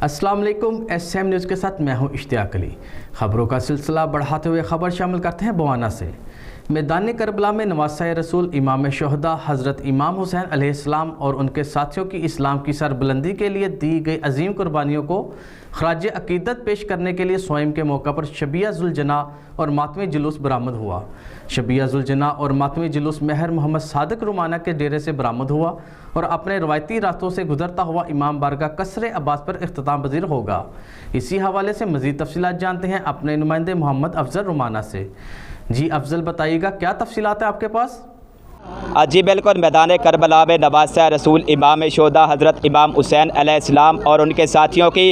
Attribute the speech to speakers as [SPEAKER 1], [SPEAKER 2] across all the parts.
[SPEAKER 1] अस्सलाम वालेकुम। SM news के साथ मैं हूं इश्तियाक अली। खबरों का सिलसिला बढ़ाते हुए खबर शामिल करते हैं बवाना से। मैदान करबला में नवासा रसूल इमाम शोहदा हज़रत इमाम हुसैन अलैहिस्सलाम और उनके साथियों की इस्लाम की सरबुलंदी के लिए दी गई अजीम कुर्बानियों को खराज अकीदत पेश करने के लिए स्वयं के मौका पर शबिया जुलजना और मातमी जुलूस बरामद हुआ। शबिया जुलजना और मातमी जुलूस महर मोहम्मद सादिक रुमाना के डेरे से बरामद हुआ और अपने रवायती रास्तों से गुजरता हुआ इमाम बारगाह कसरे अब्बास पर इख्तिताम पजीर होगा। इसी हवाले से मज़ीद तफसीलात जानते हैं अपने नुमाइंदे मोहम्मद अफजल रुमाना से। जी अफजल, बताइएगा क्या तफसीलात है आपके पास?
[SPEAKER 2] जी बिल्कुल, मैदान करबला में नवासा रसूल इमाम शोहदा हज़रत इमाम हुसैन अलैहिस्सलाम और उनके साथियों की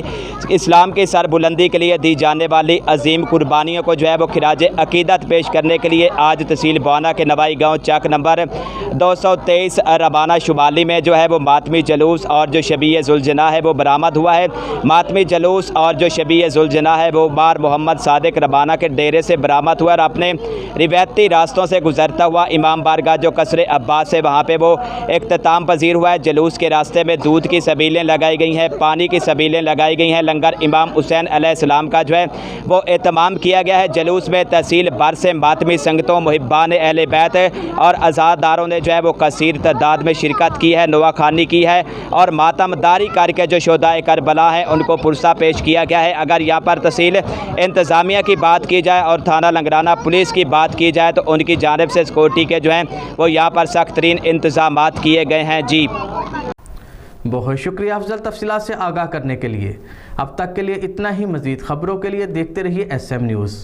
[SPEAKER 2] इस्लाम की सरबुलंदी के लिए दी जाने वाली अजीम कुर्बानियों को जो है वो खिराज अकीदत पेश करने के लिए आज तहसील बवाना के नवाई गांव चक नंबर 223 रबाना शुमाली में जो है वो मातमी जलूस और जो शबीए जुलजना है वो बरामद हुआ है। मातमी जलूस और जो शबीए जुलजना है वो मार मोहम्मद सादिक रबाना के डेरे से बरामद हुआ और अपने रिवायती रास्तों से गुजरता हुआ इमाम बारगाह जो कसरे अब्बास से वहाँ पे वो इख्तिताम पजीर हुआ है। जलूस के रास्ते में दूध की सबीलें लगाई गई हैं, पानी की सबीलें लगाई गई हैं। लंगर इमाम हुसैन अलैहिस्सलाम का जो है वो एहतमाम किया गया है। जलूस में तहसील भर से मातमी संगतों, मुहिब्बान अहले बैत और आज़ादारों ने जो है वो कसीर तादाद में शिरकत की है, नवाखानी की है और मातमदारी करके जो शोहदाए करबला हैं उनको पुरसा पेश किया गया है। अगर यहाँ पर तहसील इंतज़ामिया की बात की जाए और थाना लंगराना पुलिस की बात की जाए तो उनकी जानिब से सिक्योरिटी के जो हैं वो यहाँ पर सख्त तरीन इंतज़ामात किए गए हैं। जी
[SPEAKER 1] बहुत शुक्रिया अफजल, तफसीलात से आगाह करने के लिए। अब तक के लिए इतना ही। मज़ीद खबरों के लिए देखते रहिए SM न्यूज़।